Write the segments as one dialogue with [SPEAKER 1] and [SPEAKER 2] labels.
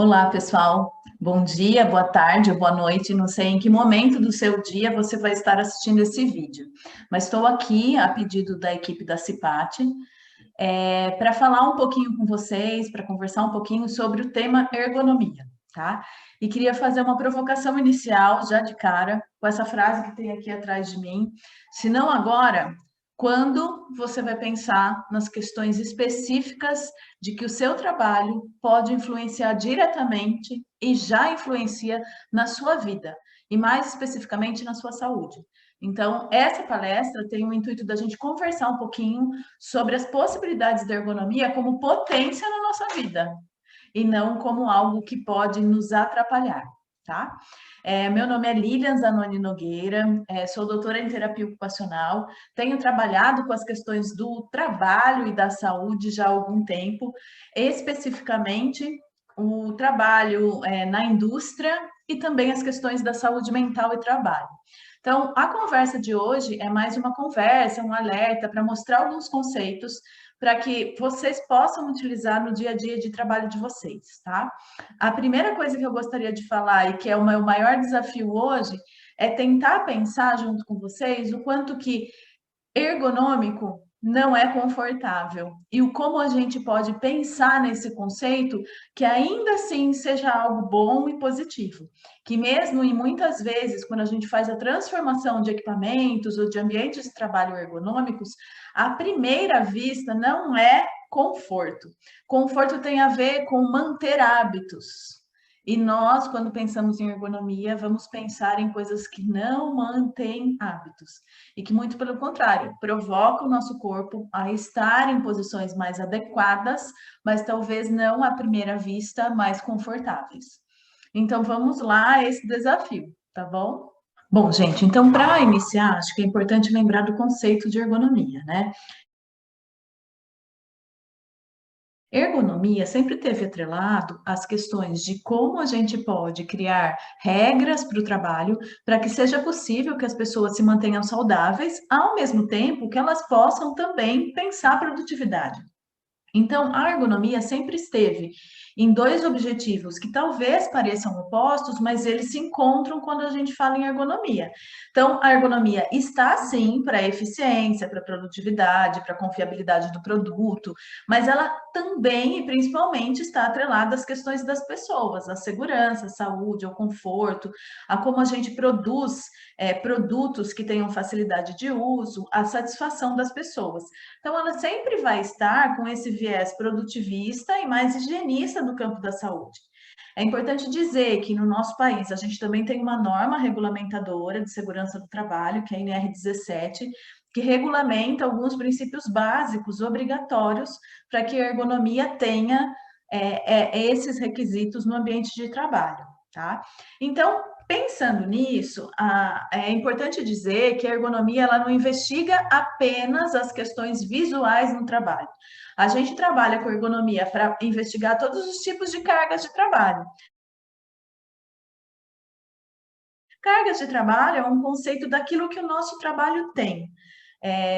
[SPEAKER 1] Olá, pessoal. Bom dia, boa tarde ou boa noite. Não sei em que momento do seu dia você vai estar assistindo esse vídeo, mas estou aqui a pedido da equipe da CIPAT para falar um pouquinho com vocês, para conversar um pouquinho sobre o tema ergonomia, tá? E queria fazer uma provocação inicial, já de cara, com essa frase que tem aqui atrás de mim. Se não agora, quando você vai pensar nas questões específicas de que o seu trabalho pode influenciar diretamente e já influencia na sua vida, e mais especificamente na sua saúde. Então, essa palestra tem o intuito da gente conversar um pouquinho sobre as possibilidades da ergonomia como potência na nossa vida, e não como algo que pode nos atrapalhar, tá? Meu nome é Lilian Zanoni Nogueira, sou doutora em terapia ocupacional, tenho trabalhado com as questões do trabalho e da saúde já há algum tempo, especificamente o trabalho na indústria e também as questões da saúde mental e trabalho. Então, a conversa de hoje é mais uma conversa, um alerta para mostrar alguns conceitos para que vocês possam utilizar no dia a dia de trabalho de vocês, tá? A primeira coisa que eu gostaria de falar e que é o meu maior desafio hoje é tentar pensar junto com vocês o quanto que ergonômico não é confortável e o como a gente pode pensar nesse conceito que ainda assim seja algo bom e positivo, que mesmo e muitas vezes quando a gente faz a transformação de equipamentos ou de ambientes de trabalho ergonômicos, à primeira vista não é conforto. Conforto tem a ver com manter hábitos. E nós, quando pensamos em ergonomia, vamos pensar em coisas que não mantêm hábitos e que, muito pelo contrário, provocam o nosso corpo a estar em posições mais adequadas, mas talvez não à primeira vista mais confortáveis. Então, vamos lá a esse desafio, tá bom? Bom, gente, então, para iniciar, acho que é importante lembrar do conceito de ergonomia, né? Ergonomia sempre teve atrelado as questões de como a gente pode criar regras para o trabalho para que seja possível que as pessoas se mantenham saudáveis, ao mesmo tempo que elas possam também pensar produtividade. Então, a ergonomia sempre esteve em dois objetivos que talvez pareçam opostos, mas eles se encontram quando a gente fala em ergonomia. Então, a ergonomia está sim para a eficiência, para a produtividade, para a confiabilidade do produto, mas ela também e principalmente está atrelada às questões das pessoas, à segurança, à saúde, ao conforto, a como a gente produz produtos que tenham facilidade de uso, a satisfação das pessoas. Então, ela sempre vai estar com esse viés produtivista e mais higienista no campo da saúde. É importante dizer que no nosso país a gente também tem uma norma regulamentadora de segurança do trabalho, que é a NR17, que regulamenta alguns princípios básicos obrigatórios para que a ergonomia tenha esses requisitos no ambiente de trabalho, tá? Então, pensando nisso, é importante dizer que a ergonomia ela não investiga apenas as questões visuais no trabalho. A gente trabalha com ergonomia para investigar todos os tipos de cargas de trabalho. Cargas de trabalho é um conceito daquilo que o nosso trabalho tem.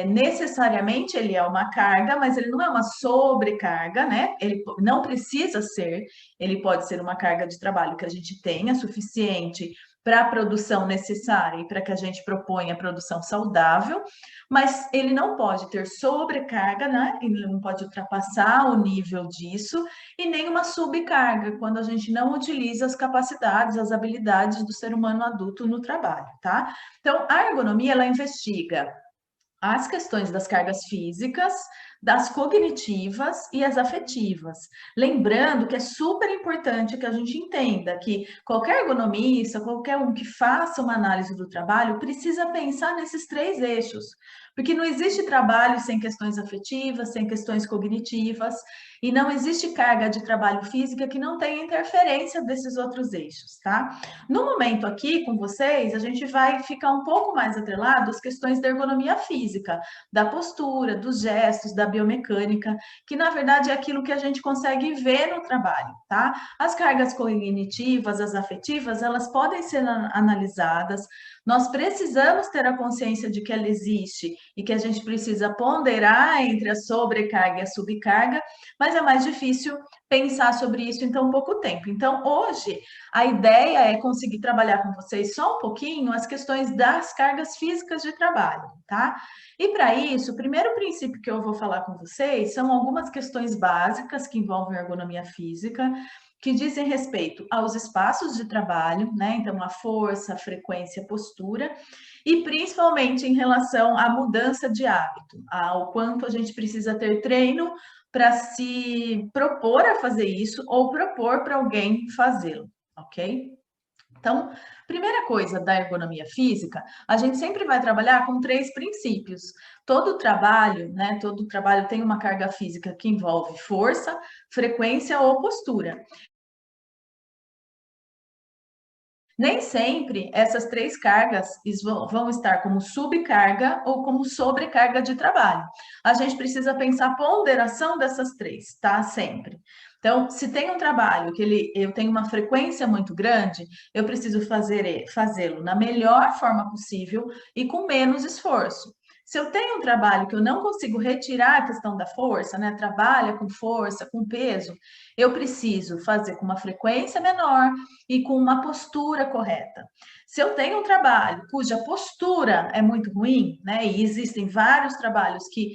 [SPEAKER 1] Necessariamente ele é uma carga, mas ele não é uma sobrecarga, né? Ele não precisa ser, ele pode ser uma carga de trabalho que a gente tenha suficiente para a produção necessária e para que a gente proponha a produção saudável, mas ele não pode ter sobrecarga, né? Ele não pode ultrapassar o nível disso e nem uma subcarga, quando a gente não utiliza as capacidades, as habilidades do ser humano adulto no trabalho, tá? Então, a ergonomia, ela investiga as questões das cargas físicas, das cognitivas e as afetivas. Lembrando que é super importante que a gente entenda que qualquer ergonomista, qualquer um que faça uma análise do trabalho, precisa pensar nesses três eixos. Porque não existe trabalho sem questões afetivas, sem questões cognitivas, e não existe carga de trabalho física que não tenha interferência desses outros eixos, tá? No momento aqui com vocês, a gente vai ficar um pouco mais atrelado às questões da ergonomia física, da postura, dos gestos, da biomecânica, que na verdade é aquilo que a gente consegue ver no trabalho, tá? As cargas cognitivas, as afetivas, elas podem ser analisadas, nós precisamos ter a consciência de que ela existe e que a gente precisa ponderar entre a sobrecarga e a subcarga, mas é mais difícil pensar sobre isso em tão pouco tempo. Então, hoje, a ideia é conseguir trabalhar com vocês só um pouquinho as questões das cargas físicas de trabalho, tá? E para isso, o primeiro princípio que eu vou falar com vocês são algumas questões básicas que envolvem ergonomia física, que dizem respeito aos espaços de trabalho, né? Então, a força, a frequência, a postura, e principalmente em relação à mudança de hábito, ao quanto a gente precisa ter treino para se propor a fazer isso ou propor para alguém fazê-lo, ok? Então, primeira coisa da ergonomia física, a gente sempre vai trabalhar com 3 princípios. Todo trabalho, né? Todo trabalho tem uma carga física que envolve força, frequência ou postura. Nem sempre essas 3 cargas vão estar como subcarga ou como sobrecarga de trabalho. A gente precisa pensar a ponderação dessas 3, tá? Sempre. Então, se tem um trabalho que eu tenho uma frequência muito grande, eu preciso fazê-lo na melhor forma possível e com menos esforço. Se eu tenho um trabalho que eu não consigo retirar a questão da força, né? Trabalha com força, com peso, eu preciso fazer com uma frequência menor e com uma postura correta. Se eu tenho um trabalho cuja postura é muito ruim, né? E existem vários trabalhos que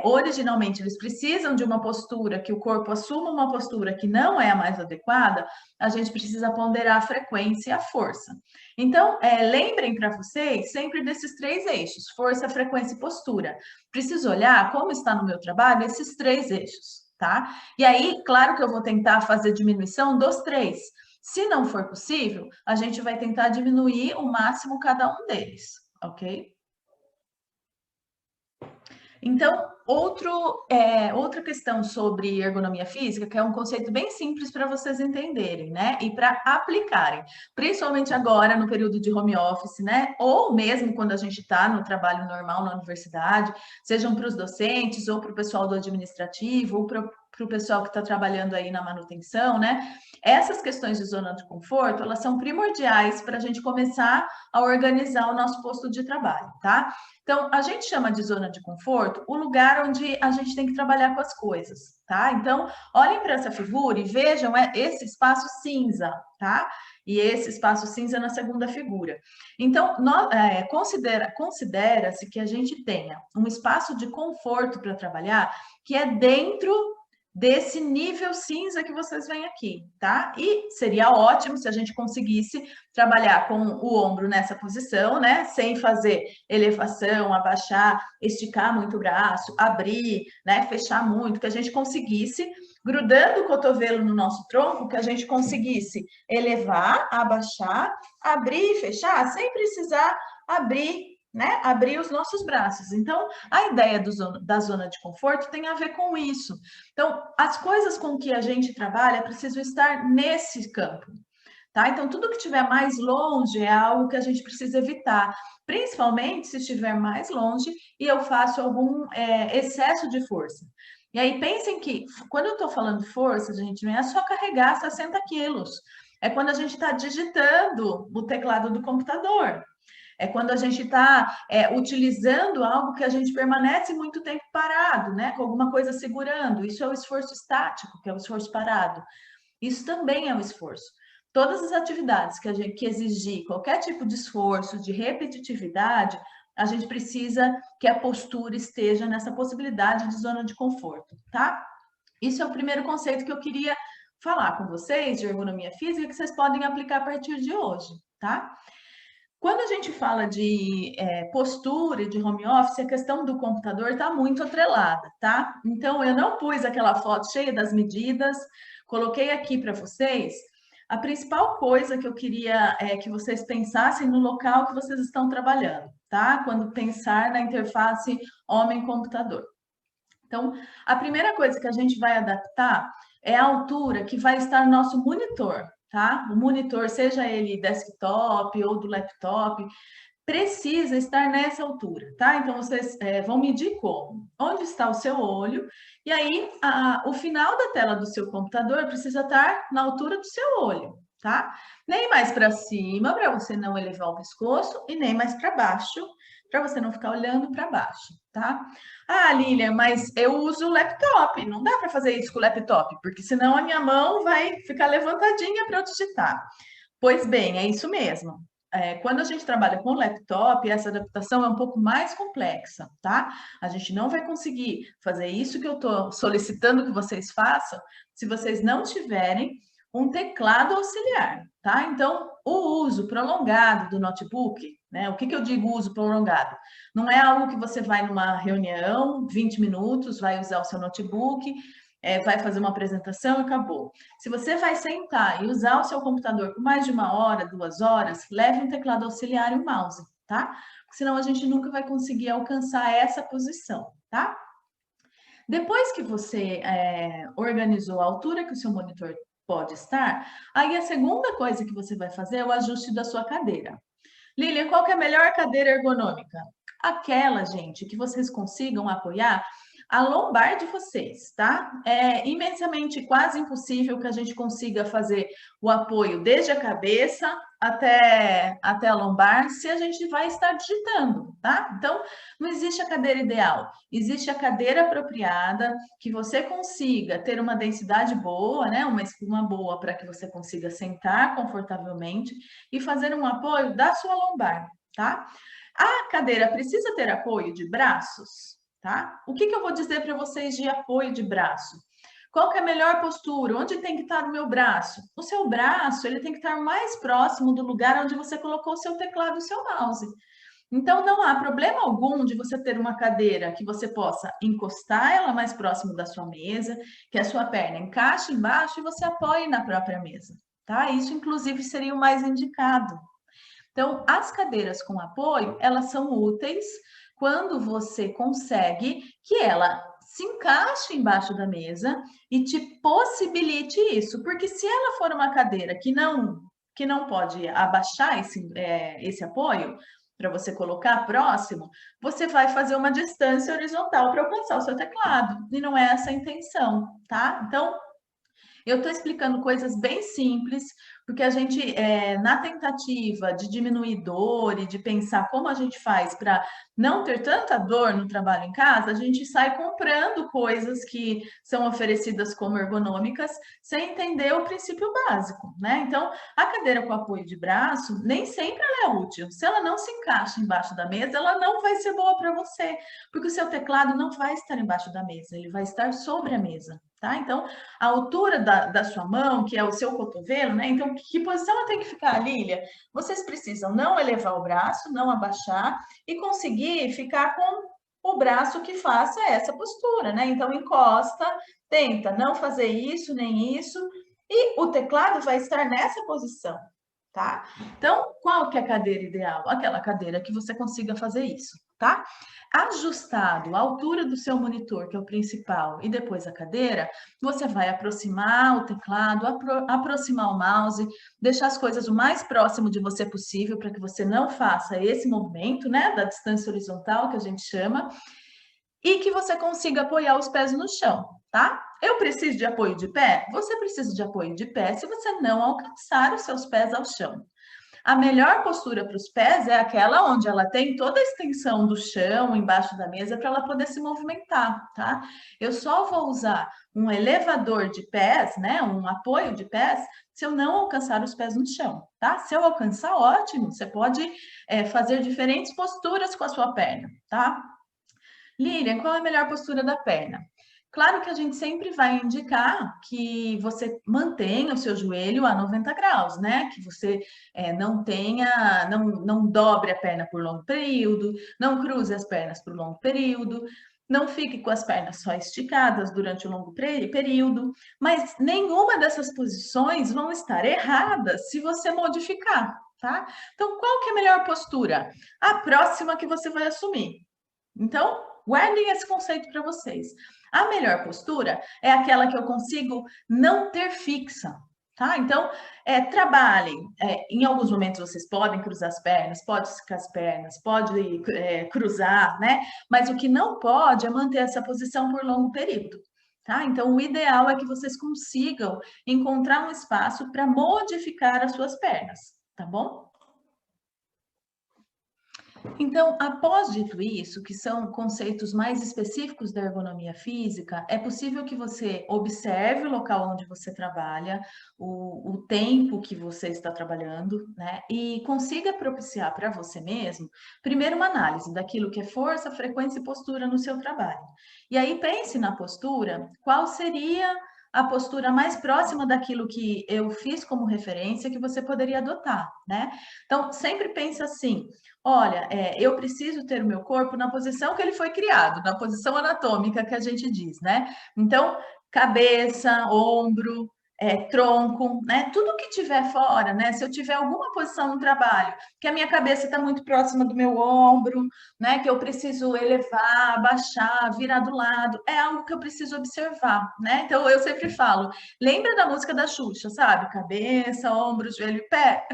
[SPEAKER 1] originalmente eles precisam de uma postura, que o corpo assuma uma postura que não é a mais adequada, a gente precisa ponderar a frequência e a força. Então, lembrem para vocês sempre desses 3 eixos: força, frequência e postura. Preciso olhar como está no meu trabalho esses 3 eixos, tá? E aí, claro que eu vou tentar fazer diminuição dos 3. Se não for possível, a gente vai tentar diminuir o máximo cada um deles, ok? Então, outra questão sobre ergonomia física, que é um conceito bem simples para vocês entenderem, né? E para aplicarem, principalmente agora no período de home office, né? Ou mesmo quando a gente está no trabalho normal na universidade, sejam para os docentes, ou para o pessoal do administrativo, ou para o pessoal que está trabalhando aí na manutenção, né? Essas questões de zona de conforto, elas são primordiais para a gente começar a organizar o nosso posto de trabalho, tá? Então, a gente chama de zona de conforto o lugar onde a gente tem que trabalhar com as coisas, tá? Então, olhem para essa figura e vejam esse espaço cinza, tá? E esse espaço cinza na segunda figura. Então, considera-se que a gente tenha um espaço de conforto para trabalhar que é dentro desse nível cinza que vocês veem aqui, tá? E seria ótimo se a gente conseguisse trabalhar com o ombro nessa posição, né? Sem fazer elevação, abaixar, esticar muito o braço, abrir, né? Fechar muito, que a gente conseguisse, grudando o cotovelo no nosso tronco, que a gente conseguisse elevar, abaixar, abrir e fechar, sem precisar abrir, né? Abrir os nossos braços. Então, a ideia da zona de conforto tem a ver com isso. Então, as coisas com que a gente trabalha precisam estar nesse campo, tá? Então, tudo que estiver mais longe é algo que a gente precisa evitar, principalmente se estiver mais longe e eu faço algum excesso de força. E aí, pensem que, quando eu estou falando força, gente, não é só carregar 60 quilos, é quando a gente está digitando o teclado do computador. É quando a gente está utilizando algo que a gente permanece muito tempo parado, né? Com alguma coisa segurando. Isso é o esforço estático, que é o esforço parado. Isso também é um esforço. Todas as atividades que exigir qualquer tipo de esforço, de repetitividade, a gente precisa que a postura esteja nessa possibilidade de zona de conforto, tá? Isso é o primeiro conceito que eu queria falar com vocês de ergonomia física, que vocês podem aplicar a partir de hoje, tá? Quando a gente fala de postura e de home office, a questão do computador está muito atrelada, tá? Então, eu não pus aquela foto cheia das medidas, coloquei aqui para vocês. A principal coisa que eu queria que vocês pensassem no local que vocês estão trabalhando, tá? Quando pensar na interface homem-computador. Então, a primeira coisa que a gente vai adaptar é a altura que vai estar no nosso monitor, tá? O monitor, seja ele desktop ou do laptop, precisa estar nessa altura, tá? Então, vocês vão medir como? Onde está o seu olho? E aí, o final da tela do seu computador precisa estar na altura do seu olho, tá? Nem mais para cima, para você não elevar o pescoço, e nem mais para baixo, para você não ficar olhando para baixo, tá? Ah, Lilian, mas eu uso o laptop, não dá para fazer isso com o laptop, porque senão a minha mão vai ficar levantadinha para eu digitar. Pois bem, é isso mesmo. Quando a gente trabalha com laptop, essa adaptação é um pouco mais complexa, tá? A gente não vai conseguir fazer isso que eu estou solicitando que vocês façam se vocês não tiverem um teclado auxiliar, tá? Então, o uso prolongado do notebook, né? O que que eu digo uso prolongado? Não é algo que você vai numa reunião, 20 minutos, vai usar o seu notebook, vai fazer uma apresentação e acabou. Se você vai sentar e usar o seu computador por mais de 1 hora, 2 horas, leve um teclado auxiliar e um mouse, tá? Porque senão a gente nunca vai conseguir alcançar essa posição, tá? Depois que você organizou a altura que o seu monitor pode estar, aí a segunda coisa que você vai fazer é o ajuste da sua cadeira. Lilian, qual que é a melhor cadeira ergonômica? Aquela, gente, que vocês consigam apoiar a lombar de vocês, tá? É imensamente quase impossível que a gente consiga fazer o apoio desde a cabeça até a lombar se a gente vai estar digitando, tá? Então, não existe a cadeira ideal, existe a cadeira apropriada que você consiga ter uma densidade boa, né? Uma espuma boa para que você consiga sentar confortavelmente e fazer um apoio da sua lombar, tá? A cadeira precisa ter apoio de braços, tá? O que que eu vou dizer para vocês de apoio de braço? Qual que é a melhor postura? Onde tem que estar o meu braço? O seu braço, ele tem que estar mais próximo do lugar onde você colocou o seu teclado e o seu mouse. Então, não há problema algum de você ter uma cadeira que você possa encostar ela mais próximo da sua mesa, que a sua perna encaixe embaixo e você apoie na própria mesa, tá? Isso, inclusive, seria o mais indicado. Então, as cadeiras com apoio, elas são úteis quando você consegue que ela se encaixe embaixo da mesa e te possibilite isso. Porque se ela for uma cadeira que não pode abaixar esse apoio, para você colocar próximo, você vai fazer uma distância horizontal para alcançar o seu teclado. E não é essa a intenção, tá? Então, eu estou explicando coisas bem simples, porque a gente, na tentativa de diminuir dor e de pensar como a gente faz para não ter tanta dor no trabalho em casa, a gente sai comprando coisas que são oferecidas como ergonômicas, sem entender o princípio básico, né? Então, a cadeira com apoio de braço, nem sempre ela é útil. Se ela não se encaixa embaixo da mesa, ela não vai ser boa para você, porque o seu teclado não vai estar embaixo da mesa, ele vai estar sobre a mesa, tá? Então, a altura da sua mão, que é o seu cotovelo, né? Então, que posição ela tem que ficar, Lília? Vocês precisam não elevar o braço, não abaixar e conseguir ficar com o braço que faça essa postura, né? Então, encosta, tenta não fazer isso nem isso e o teclado vai estar nessa posição, tá? Então, qual que é a cadeira ideal? Aquela cadeira que você consiga fazer isso, tá? Ajustado a altura do seu monitor, que é o principal, e depois a cadeira, você vai aproximar o teclado, aproximar o mouse, deixar as coisas o mais próximo de você possível, para que você não faça esse movimento, né, da distância horizontal, que a gente chama, e que você consiga apoiar os pés no chão, tá? Eu preciso de apoio de pé? Você precisa de apoio de pé se você não alcançar os seus pés ao chão. A melhor postura para os pés é aquela onde ela tem toda a extensão do chão embaixo da mesa para ela poder se movimentar, tá? Eu só vou usar um elevador de pés, né? Um apoio de pés, se eu não alcançar os pés no chão, tá? Se eu alcançar, ótimo. Você pode fazer diferentes posturas com a sua perna, tá? Lilian, qual é a melhor postura da perna? Claro que a gente sempre vai indicar que você mantenha o seu joelho a 90 graus, né? Que você não dobre a perna por longo período, não cruze as pernas por longo período, não fique com as pernas só esticadas durante o longo período, mas nenhuma dessas posições vão estar erradas se você modificar, tá? Então, qual que é a melhor postura? A próxima que você vai assumir. Então, guardem esse conceito para vocês. A melhor postura é aquela que eu consigo não ter fixa, tá? Então, trabalhem. Em alguns momentos vocês podem cruzar as pernas, pode esticar as pernas, pode cruzar, né? Mas o que não pode é manter essa posição por longo período, tá? Então, o ideal é que vocês consigam encontrar um espaço para modificar as suas pernas, tá bom? Então, após dito isso, que são conceitos mais específicos da ergonomia física, é possível que você observe o local onde você trabalha, o tempo que você está trabalhando, né? E consiga propiciar para você mesmo, primeiro, uma análise daquilo que é força, frequência e postura no seu trabalho. E aí pense na postura, qual seria a postura mais próxima daquilo que eu fiz como referência que você poderia adotar, né? Então, sempre pense assim: olha, eu preciso ter o meu corpo na posição que ele foi criado, na posição anatômica que a gente diz, né? Então, cabeça, ombro, tronco, né? Tudo que tiver fora, né? Se eu tiver alguma posição no trabalho, que a minha cabeça está muito próxima do meu ombro, né? Que eu preciso elevar, abaixar, virar do lado, é algo que eu preciso observar, né? Então, eu sempre falo, lembra da música da Xuxa, sabe? Cabeça, ombro, joelho e pé.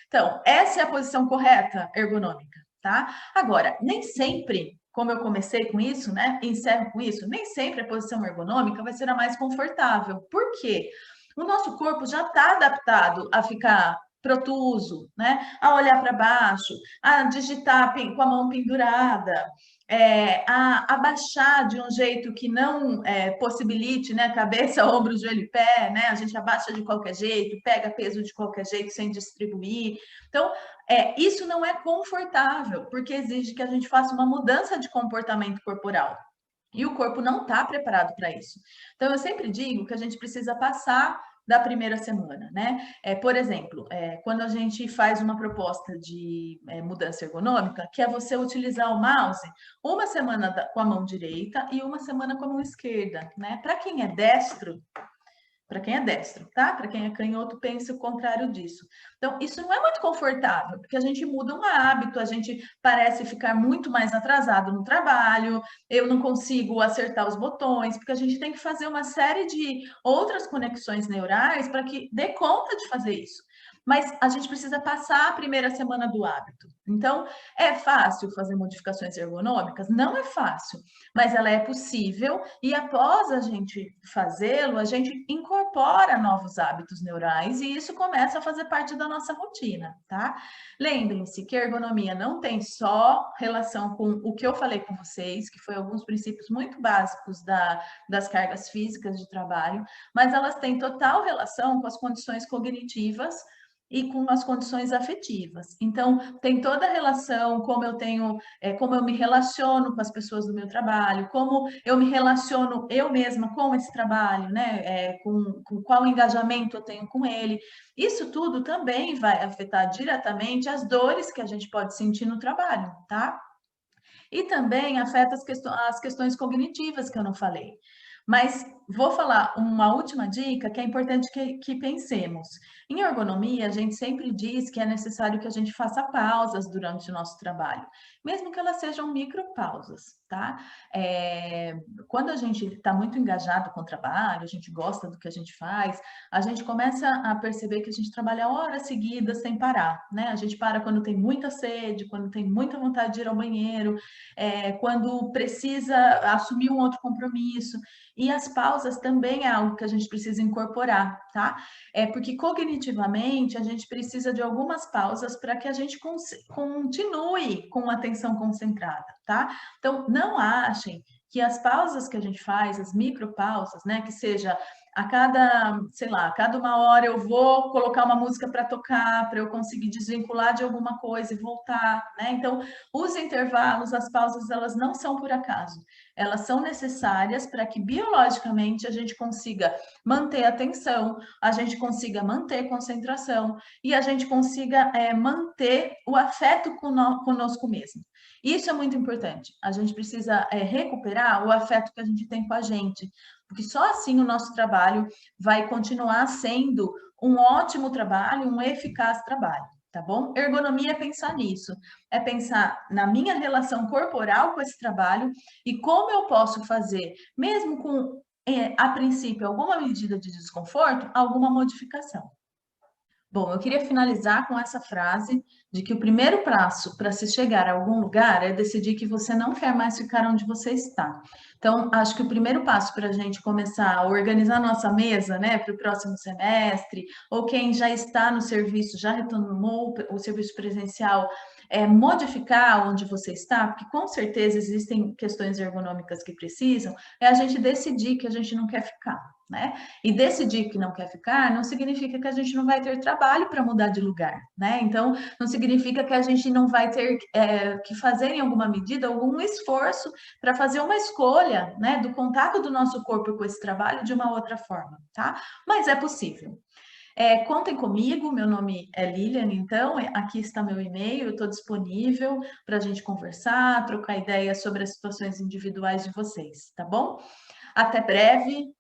[SPEAKER 1] Então, essa é a posição correta ergonômica, tá? Agora, nem sempre, como eu comecei com isso, né? Encerro com isso, nem sempre a posição ergonômica vai ser a mais confortável. Por quê? O nosso corpo já está adaptado a ficar protuso, né? A olhar para baixo, a digitar com a mão pendurada, a abaixar de um jeito que não possibilite, né? Cabeça, ombro, joelho e pé, né? A gente abaixa de qualquer jeito, pega peso de qualquer jeito sem distribuir. Então, isso não é confortável, porque exige que a gente faça uma mudança de comportamento corporal. E o corpo não está preparado para isso. Então, eu sempre digo que a gente precisa passar da primeira semana, né? Por exemplo, quando a gente faz uma proposta de mudança ergonômica, que é você utilizar o mouse uma semana com a mão direita e uma semana com a mão esquerda, né? Para quem é destro, tá? Para quem é canhoto, pense o contrário disso. Então, isso não é muito confortável, porque a gente muda um hábito, a gente parece ficar muito mais atrasado no trabalho, eu não consigo acertar os botões, porque a gente tem que fazer uma série de outras conexões neurais para que dê conta de fazer isso. Mas a gente precisa passar a primeira semana do hábito. Então, é fácil fazer modificações ergonômicas? Não é fácil, mas ela é possível e após a gente fazê-lo, a gente incorpora novos hábitos neurais e isso começa a fazer parte da nossa rotina, tá? Lembrem-se que a ergonomia não tem só relação com o que eu falei com vocês, que foi alguns princípios muito básicos das cargas físicas de trabalho, mas elas têm total relação com as condições cognitivas e com as condições afetivas. Então, tem toda a relação, como eu me relaciono com as pessoas do meu trabalho, como eu me relaciono eu mesma com esse trabalho, né? Com qual engajamento eu tenho com ele. Isso tudo também vai afetar diretamente as dores que a gente pode sentir no trabalho, tá? E também afeta as questões cognitivas que eu não falei. Mas vou falar uma última dica que é importante que pensemos. Em ergonomia, a gente sempre diz que é necessário que a gente faça pausas durante o nosso trabalho, mesmo que elas sejam micropausas, tá? Quando a gente está muito engajado com o trabalho, a gente gosta do que a gente faz, a gente começa a perceber que a gente trabalha horas seguidas sem parar, né? A gente para quando tem muita sede, quando tem muita vontade de ir ao banheiro, quando precisa assumir um outro compromisso. E as pausas também é algo que a gente precisa incorporar, tá? Porque cognitivamente a gente precisa de algumas pausas para que a gente continue com a atenção concentrada, tá? Então, não achem que as pausas que a gente faz, as micropausas, né, que seja a cada, sei lá, a cada uma hora eu vou colocar uma música para tocar, para eu conseguir desvincular de alguma coisa e voltar, né? Então, os intervalos, as pausas, elas não são por acaso. Elas são necessárias para que biologicamente a gente consiga manter a atenção, a gente consiga manter concentração e a gente consiga manter o afeto conosco mesmo. Isso é muito importante. A gente precisa recuperar o afeto que a gente tem com a gente, porque só assim o nosso trabalho vai continuar sendo um ótimo trabalho, um eficaz trabalho, tá bom? Ergonomia é pensar nisso, é pensar na minha relação corporal com esse trabalho e como eu posso fazer, mesmo com, a princípio, alguma medida de desconforto, alguma modificação. Bom, eu queria finalizar com essa frase de que o primeiro passo para se chegar a algum lugar é decidir que você não quer mais ficar onde você está. Então, acho que o primeiro passo para a gente começar a organizar nossa mesa, né, para o próximo semestre, ou quem já está no serviço, já retomou o serviço presencial, é modificar onde você está, porque com certeza existem questões ergonômicas que precisam, é a gente decidir que a gente não quer ficar, né? E decidir que não quer ficar não significa que a gente não vai ter trabalho para mudar de lugar, né? Então, não significa que a gente não vai ter que fazer, em alguma medida, algum esforço para fazer uma escolha, né, do contato do nosso corpo com esse trabalho de uma outra forma, tá? Mas é possível. Contem comigo, meu nome é Lilian, então, aqui está meu e-mail, eu estou disponível para a gente conversar, trocar ideias sobre as situações individuais de vocês, tá bom? Até breve,